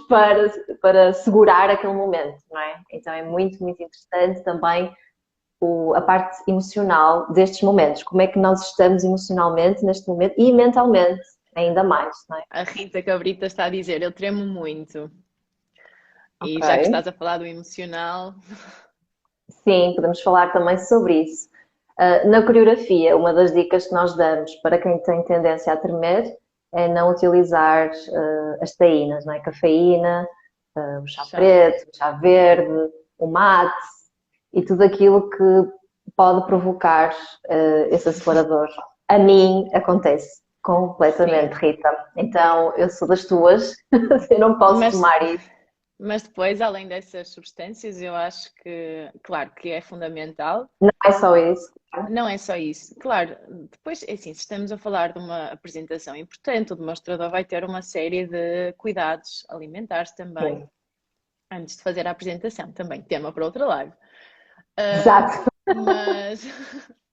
para segurar aquele momento, não é? Então é muito, muito interessante também a parte emocional destes momentos. Como é que nós estamos emocionalmente neste momento e mentalmente, ainda mais, não é? A Rita Cabrita está a dizer, eu tremo muito. Ok. E já que estás a falar do emocional, Sim, podemos falar também sobre isso. Na coreografia, uma das dicas que nós damos para quem tem tendência a tremer é não utilizar as taínas, não é? Cafeína, o chá chá. preto, o chá verde, o mate e tudo aquilo que pode provocar esse acelerador. A mim acontece completamente, Sim. Rita. Então eu sou das tuas, eu não posso Mas, tomar isso. mas depois, além dessas substâncias, eu acho que, claro, que é fundamental. Não é só isso. Não é só isso. Claro, depois, é assim, se estamos a falar de uma apresentação importante, o demonstrador vai ter uma série de cuidados alimentares também, Sim, antes de fazer a apresentação. Também tema para outra live. Ah, exato. mas,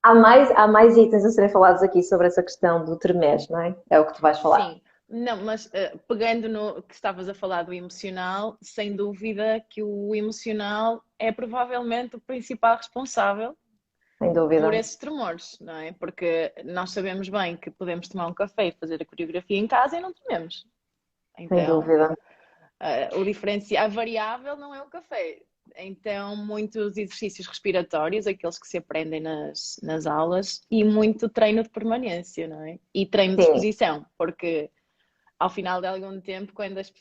Há mais itens a serem falados aqui sobre essa questão do tremer, não é? É o que tu vais falar. sim, não, mas pegando no que estavas a falar do emocional, sem dúvida que o emocional é provavelmente o principal responsável Sem por dúvida. esses tremores, não é? Porque nós sabemos bem que podemos tomar um café e fazer a coreografia em casa e não tememos. Sem Então, dúvida. o diferencial, a variável não é o café. Então, muitos exercícios respiratórios, aqueles que se aprendem nas aulas, e muito treino de permanência, não é? E treino de Sim. exposição, porque ao final de algum tempo, quando as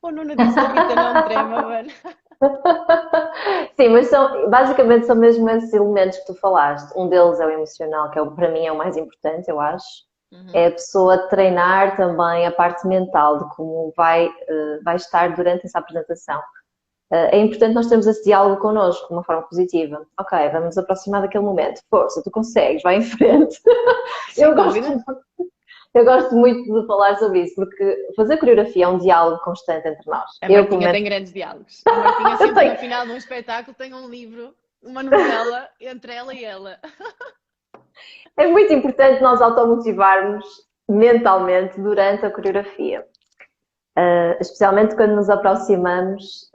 o Nuno disse a Rita não trema, mano. Sim, mas basicamente são mesmo esses elementos que tu falaste. Um deles é o emocional, que para mim é o mais importante, eu acho. É Uhum. a pessoa treinar também a parte mental de como vai estar durante essa apresentação. É importante nós termos esse diálogo connosco de uma forma positiva. Ok, vamos nos aproximar daquele momento. Força, tu consegues, vai em frente. Sem Eu gosto dúvida. Eu gosto muito de falar sobre isso, porque fazer coreografia é um diálogo constante entre nós. A Eu, pelo Martinha menos, tem grandes diálogos. A Martinha sempre no tenho. final de um espetáculo tem um livro, uma novela entre ela e ela. É muito importante nós automotivarmos mentalmente durante a coreografia. especialmente quando nos aproximamos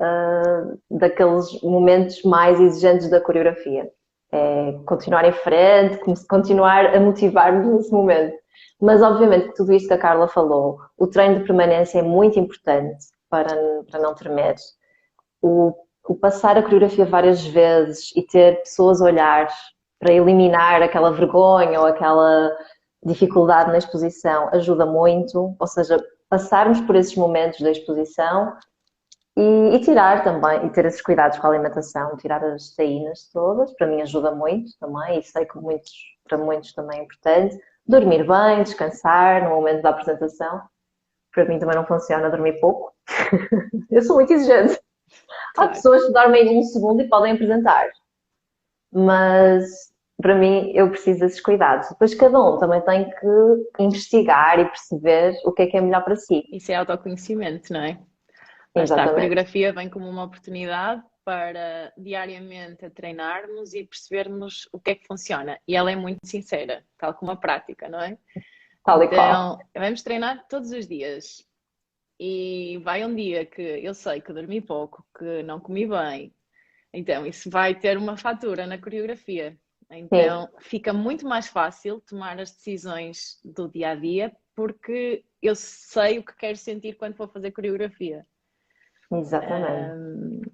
daqueles momentos mais exigentes da coreografia. É continuar em frente, continuar a motivar-nos nesse momento. Mas, obviamente, tudo isto que a Carla falou, o treino de permanência é muito importante para não tremer. O passar a coreografia várias vezes e ter pessoas a olhar para eliminar aquela vergonha ou aquela dificuldade na exposição ajuda muito, ou seja, passarmos por esses momentos da exposição e tirar também, e ter esses cuidados com a alimentação, tirar as saínas todas, para mim ajuda muito também, e sei que para muitos também é importante. Dormir bem, descansar no momento da apresentação. Para mim também não funciona dormir pouco. Eu sou muito exigente. Há pessoas que dormem um segundo e podem apresentar. Mas para mim eu preciso desses cuidados. Depois cada um também tem que investigar e perceber o que é melhor para si. Isso é autoconhecimento, não é? Lá está, a coreografia vem como uma oportunidade para diariamente a treinarmos e percebermos o que é que funciona. E ela é muito sincera, tal como a prática, não é? Tal e qual. Então, vamos treinar todos os dias. E vai um dia que eu sei que dormi pouco, que não comi bem. Então, isso vai ter uma fatura na coreografia. Então, fica muito mais fácil tomar as decisões do dia a dia, porque eu sei o que quero sentir quando vou fazer coreografia. Exatamente.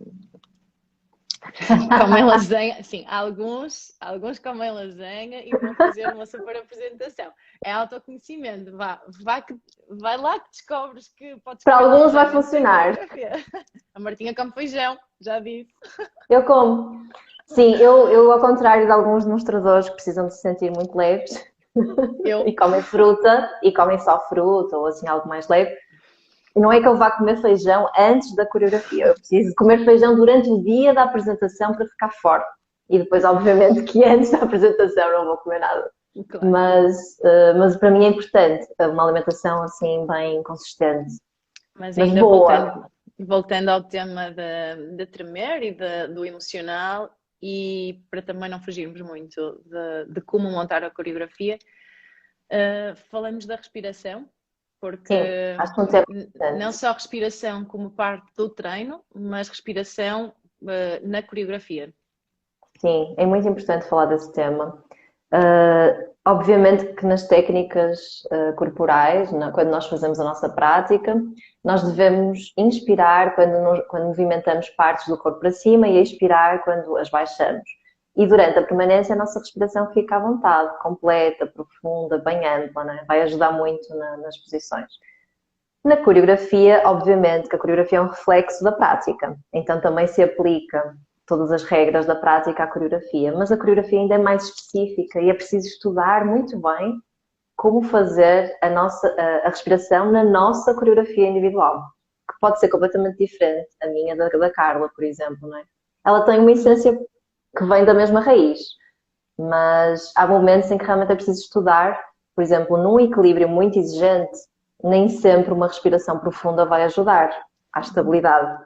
Comem lasanha, sim, alguns comem lasanha e vão fazer uma super apresentação. É autoconhecimento, vai lá que descobres que podes. Para alguns vai funcionar. A Martinha come feijão, já disse. Eu como. Sim, eu ao contrário de alguns demonstradores que precisam de se sentir muito leves e comem fruta, e comem só fruta ou assim algo mais leve. Não é que eu vá comer feijão antes da coreografia. Eu preciso comer feijão durante o dia da apresentação para ficar forte. E depois, obviamente, que antes da apresentação não vou comer nada. Claro. Mas para mim é importante uma alimentação assim bem consistente. Mas ainda boa. Voltando ao tema de tremer e do emocional, e para também não fugirmos muito de como montar a coreografia, falamos da respiração. Porque não só respiração como parte do treino, mas respiração na coreografia. Sim, é muito importante falar desse tema. Obviamente que nas técnicas corporais, quando nós fazemos a nossa prática, nós devemos inspirar quando movimentamos partes do corpo para cima e expirar quando as baixamos. E durante a permanência a nossa respiração fica à vontade, completa, profunda, bem ampla, né? Vai ajudar muito nas posições. Na coreografia, obviamente que a coreografia é um reflexo da prática, então também se aplica todas as regras da prática à coreografia, mas a coreografia ainda é mais específica e é preciso estudar muito bem como fazer a respiração na nossa coreografia individual, que pode ser completamente diferente, a minha da Carla, por exemplo, não é? Ela tem uma essência que vem da mesma raiz, mas há momentos em que realmente é preciso estudar, por exemplo, num equilíbrio muito exigente, nem sempre uma respiração profunda vai ajudar à estabilidade,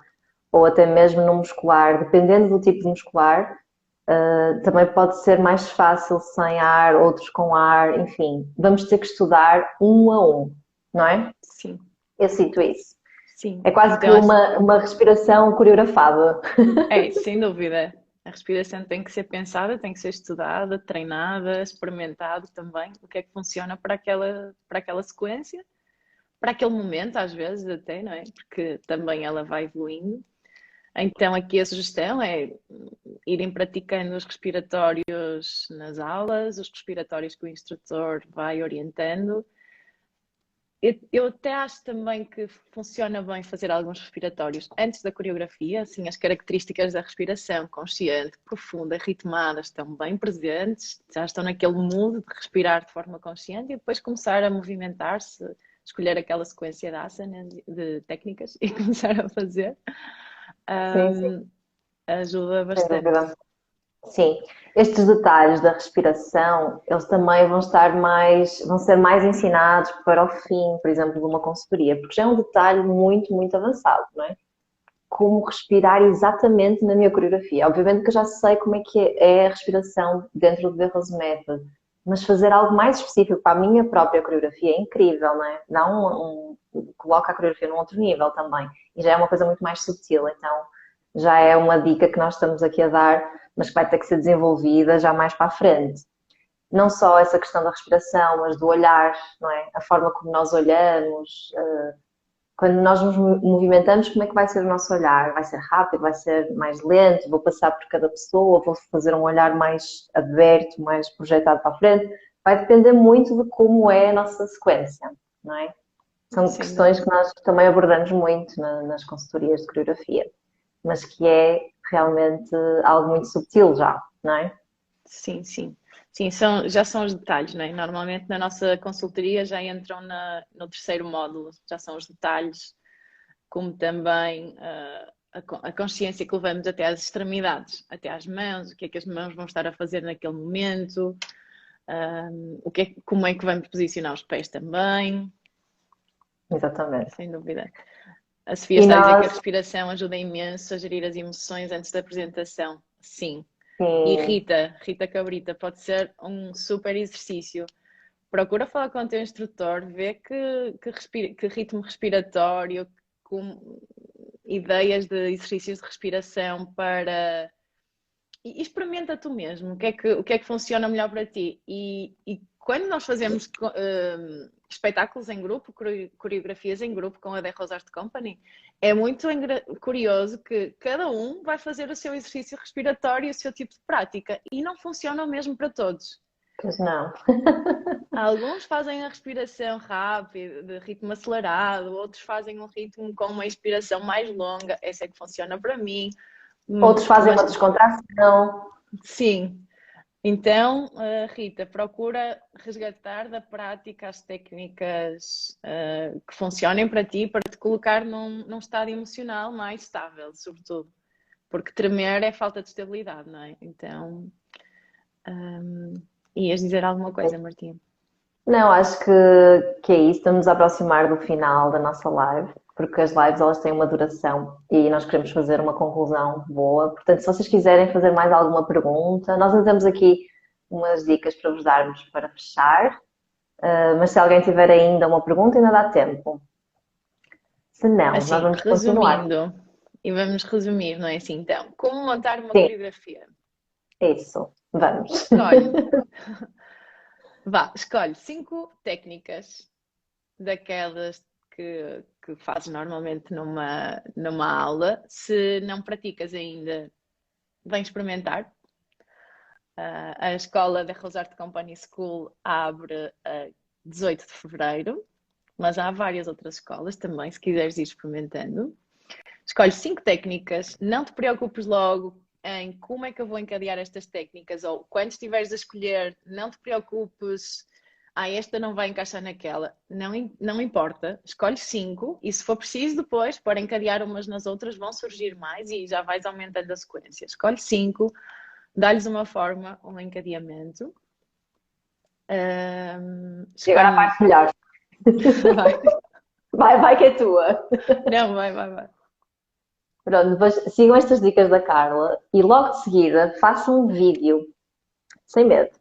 ou até mesmo no muscular, dependendo do tipo de muscular, também pode ser mais fácil sem ar, outros com ar, enfim, vamos ter que estudar um a um, não é? Sim. Eu sinto isso. Sim. É quase que uma respiração coreografada. É, sem dúvida. A respiração tem que ser pensada, tem que ser estudada, treinada, experimentado também, o que é que funciona para aquela sequência, para aquele momento, às vezes até, não é? Porque também ela vai evoluindo. Então aqui a sugestão é irem praticando os respiratórios nas aulas, os respiratórios que o instrutor vai orientando. Eu até acho também que funciona bem fazer alguns respiratórios antes da coreografia, assim, as características da respiração consciente, profunda, ritmada, estão bem presentes, já estão naquele mood de respirar de forma consciente e depois começar a movimentar-se, escolher aquela sequência de asanas, de técnicas e começar a fazer. Sim. Ajuda bastante. Sim, estes detalhes da respiração, eles também vão ser mais ensinados para o fim, por exemplo, de uma consultoria, porque já é um detalhe muito, muito avançado, não é? Como respirar exatamente na minha coreografia. Obviamente que eu já sei como é que é a respiração dentro do The Rose Method, mas fazer algo mais específico para a minha própria coreografia é incrível, não é? Dá coloca a coreografia num outro nível também. E já é uma coisa muito mais subtil, então já é uma dica que nós estamos aqui a dar, mas que vai ter que ser desenvolvida já mais para a frente. Não só essa questão da respiração, mas do olhar, não é? A forma como nós olhamos, quando nós nos movimentamos, como é que vai ser o nosso olhar? Vai ser rápido, vai ser mais lento, vou passar por cada pessoa, vou fazer um olhar mais aberto, mais projetado para a frente. Vai depender muito de como é a nossa sequência, não é? São Sem questões dúvida. que nós também abordamos muito nas consultorias de coreografia, mas que é realmente algo muito subtil já, não é? Sim, sim. Sim, já são os detalhes, não é? Normalmente na nossa consultoria já entram no terceiro módulo, já são os detalhes, como também a consciência que levamos até às extremidades, até às mãos, o que é que as mãos vão estar a fazer naquele momento, como é que vamos posicionar os pés também, Exatamente. sem dúvida. A Sofia E está a dizer que a nós, respiração ajuda imenso a gerir as emoções antes da apresentação. Sim. E sim, Rita Cabrita, pode ser um super exercício. Procura falar com o teu instrutor, vê que ritmo respiratório, com ideias de exercícios de respiração para. E experimenta tu mesmo o que é que funciona melhor para ti. E quando nós fazemos espetáculos em grupo, coreografias em grupo com a The Rose Art Company, é muito curioso que cada um vai fazer o seu exercício respiratório e o seu tipo de prática e não funciona o mesmo para todos. pois não. Alguns fazem a respiração rápida, de ritmo acelerado, outros fazem um ritmo com uma inspiração mais longa. Essa é que funciona para mim. Outros fazem uma Mas descontração. sim, então, Rita, procura resgatar da prática as técnicas que funcionem para ti, para te colocar num estado emocional mais estável, sobretudo. Porque tremer é falta de estabilidade, não é? Então, ias dizer alguma coisa, Martim? Não, acho que é isso. Estamos a aproximar do final da nossa live, porque as lives elas têm uma duração e nós queremos fazer uma conclusão boa. Portanto, se vocês quiserem fazer mais alguma pergunta, nós ainda temos aqui umas dicas para vos darmos para fechar. Mas se alguém tiver ainda uma pergunta, ainda dá tempo. Se não, nós Assim, vamos continuar. resumindo, e vamos resumir, não é assim? Então, como montar uma Sim, coreografia? é isso. Vamos. Escolhe, escolhe 5 técnicas daquelas que fazes normalmente numa aula. Se não praticas ainda, vem experimentar. A escola da Rose Art Company School abre a 18 de fevereiro, mas há várias outras escolas também, se quiseres ir experimentando. Escolhe 5 técnicas, não te preocupes logo em como é que eu vou encadear estas técnicas, ou quando estiveres a escolher, não te preocupes, esta não vai encaixar naquela. Não importa, escolhe 5 e se for preciso depois, para encadear umas nas outras, vão surgir mais e já vais aumentando a sequência. Escolhe 5, dá-lhes uma forma, um encadeamento. E agora a Escolhe. parte melhor. Vai. Vai que é tua. Não, vai. Pronto, depois sigam estas dicas da Carla e logo de seguida façam um vídeo, sem medo.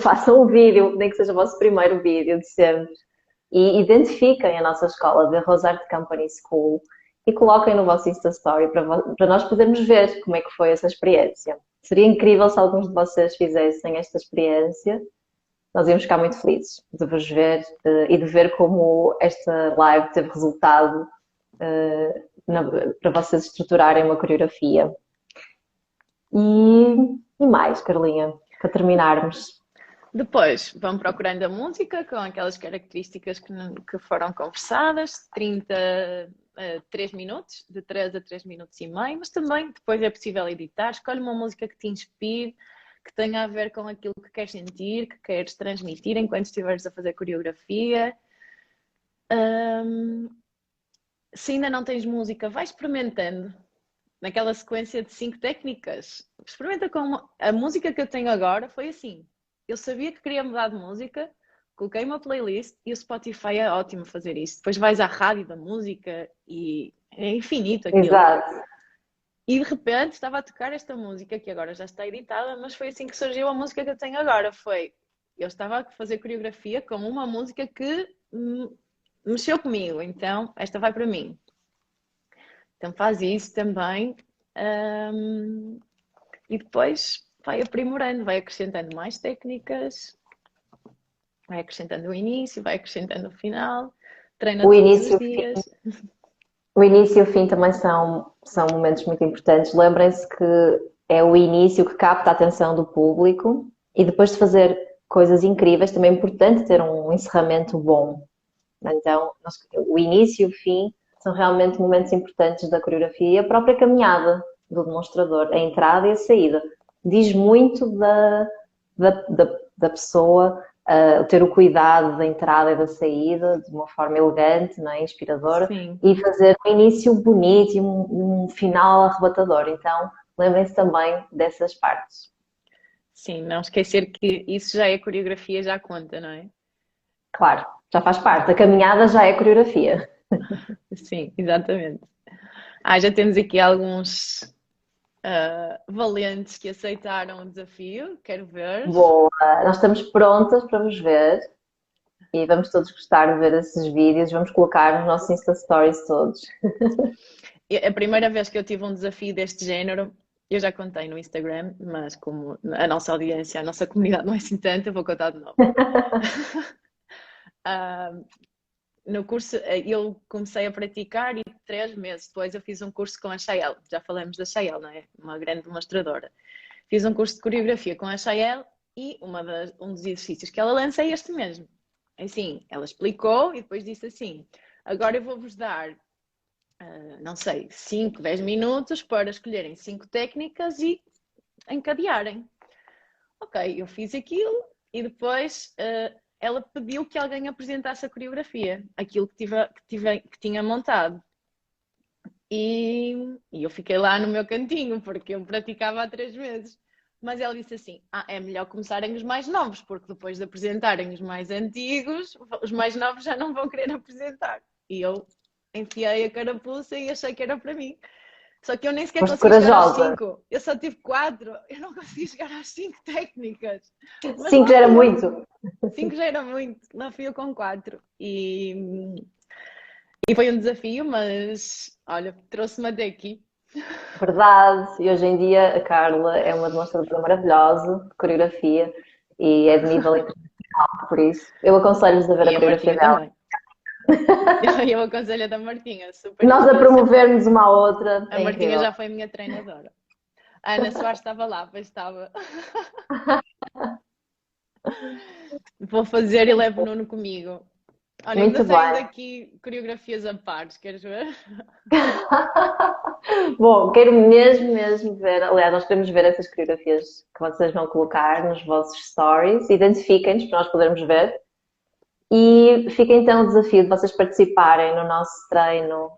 Façam um vídeo, nem que seja o vosso primeiro vídeo de sempre, e identifiquem a nossa escola, The Rose Art Company School, e coloquem no vosso Insta Story para nós podermos ver como é que foi essa experiência. Seria incrível se alguns de vocês fizessem esta experiência. Nós íamos ficar muito felizes de vos ver e de ver como esta live teve resultado para vocês estruturarem uma coreografia. E mais, Carlinha, para terminarmos. Depois vão procurando a música com aquelas características que foram conversadas, 30 a 3 minutos, de 3 a 3 minutos e meio, mas também depois é possível editar. Escolhe uma música que te inspire, que tenha a ver com aquilo que queres sentir, que queres transmitir enquanto estiveres a fazer coreografia. Se ainda não tens música, vai experimentando naquela sequência de 5 técnicas. Experimenta com a música que eu tenho agora foi assim. Eu sabia que queria mudar de música, coloquei uma playlist e o Spotify é ótimo fazer isso. Depois vais à rádio da música e é infinito aquilo. Exato. E de repente estava a tocar esta música que agora já está editada, mas foi assim que surgiu a música que eu tenho agora. Eu estava a fazer coreografia com uma música que mexeu comigo, então esta vai para mim. Então faz isso também. E depois vai aprimorando, vai acrescentando mais técnicas, vai acrescentando o início, vai acrescentando o final, treina O todos os início, dias. o início e o fim também são momentos muito importantes. Lembrem-se que é o início que capta a atenção do público e depois de fazer coisas incríveis, também é importante ter um encerramento bom. Então, o início e o fim são realmente momentos importantes da coreografia e a própria caminhada do demonstrador, a entrada e a saída. Diz muito da pessoa ter o cuidado da entrada e da saída de uma forma elegante, não é? Inspiradora, Sim, e fazer um início bonito e um final arrebatador. Então, lembrem-se também dessas partes. sim, não esquecer que isso já é coreografia, já conta, não é? Claro, já faz parte. A caminhada já é coreografia. Sim, exatamente. Já temos aqui alguns valentes que aceitaram o desafio, quero ver. Boa! Nós estamos prontas para vos ver e vamos todos gostar de ver esses vídeos. Vamos colocar nos nossos Insta Stories todos. A primeira vez que eu tive um desafio deste género, eu já contei no Instagram, mas como a nossa audiência, a nossa comunidade não é assim tanta, eu vou contar de novo. No curso, eu comecei a praticar e 3 meses depois eu fiz um curso com a Chael. Já falamos da Chael, não é? Uma grande demonstradora. Fiz um curso de coreografia com a Chael e um dos exercícios que ela lança é este mesmo. Assim, ela explicou e depois disse assim: agora eu vou-vos dar, não sei, 5, 10 minutos para escolherem 5 técnicas e encadearem. Ok, eu fiz aquilo e depois ela pediu que alguém apresentasse a coreografia, aquilo que tinha montado. E eu fiquei lá no meu cantinho, porque eu praticava há 3 meses. Mas ela disse assim: é melhor começarem os mais novos, porque depois de apresentarem os mais antigos, os mais novos já não vão querer apresentar. E eu enfiei a carapuça e achei que era para mim. Só que eu nem sequer Foste consegui chegar às corajosa. 5. Eu só tive 4. Eu não consegui chegar às 5 técnicas. Mas 5 lá já era fui eu. muito. 5 já era muito. Lá fui eu com 4. E foi um desafio, mas olha, trouxe-me até aqui. Verdade. E hoje em dia a Carla é uma demonstradora maravilhosa de coreografia e é de nível internacional, por isso. Eu aconselho-vos a ver a E a coreografia Martinha dela. também. Eu aconselho a da Martinha, super Nós a influência. promovermos uma à outra A é Martinha incrível. já foi minha treinadora. A Ana Soares estava lá, pois estava. Vou fazer e levo o Nuno comigo. Olha, ainda Muito saem bem. daqui coreografias a pares, queres ver? Bom, quero mesmo ver. Aliás, nós queremos ver essas coreografias que vocês vão colocar nos vossos stories. Identifiquem-nos para nós podermos ver. E fica então o desafio de vocês participarem no nosso treino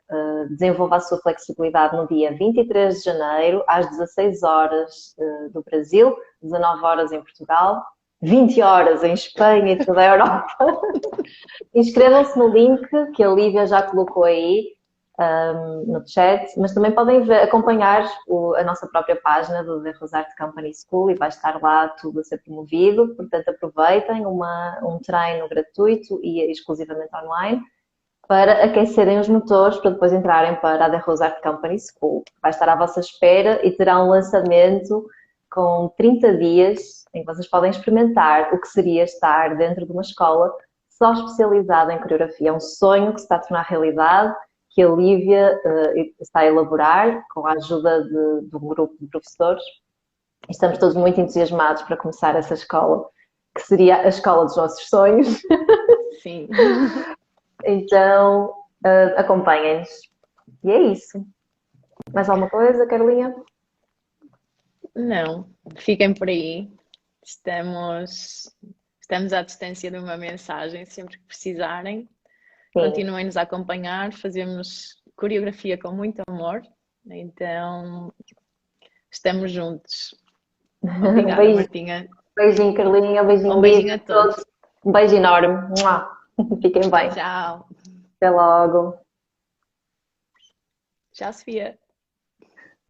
Desenvolva a sua flexibilidade no dia 23 de janeiro, às 16 horas do Brasil, 19 horas em Portugal, 20 horas em Espanha e toda a Europa. Inscrevam-se no link que a Lívia já colocou aí no chat, mas também podem acompanhar a nossa própria página do The Rosarte Company School e vai estar lá tudo a ser promovido, portanto aproveitem um treino gratuito e exclusivamente online para aquecerem os motores para depois entrarem para a The Rosarte Company School. Vai estar à vossa espera e terá um lançamento com 30 dias em que vocês podem experimentar o que seria estar dentro de uma escola só especializada em coreografia. É um sonho que se está a tornar realidade, que a Lívia está a elaborar com a ajuda do grupo de professores. Estamos todos muito entusiasmados para começar essa escola, que seria a escola dos nossos sonhos. Sim. Então, acompanhem-nos. E é isso. Mais alguma coisa, Carolinha? Não, fiquem por aí. Estamos à distância de uma mensagem, sempre que precisarem. Sim. Continuem-nos a acompanhar, fazemos coreografia com muito amor, então estamos juntos. Obrigada, Beijinho, Martinha. beijinho, Carolinha. Beijinho, Um Lívia. beijinho a todos. Um beijo enorme. Fiquem bem. Tchau. Até logo. Tchau, Sofia.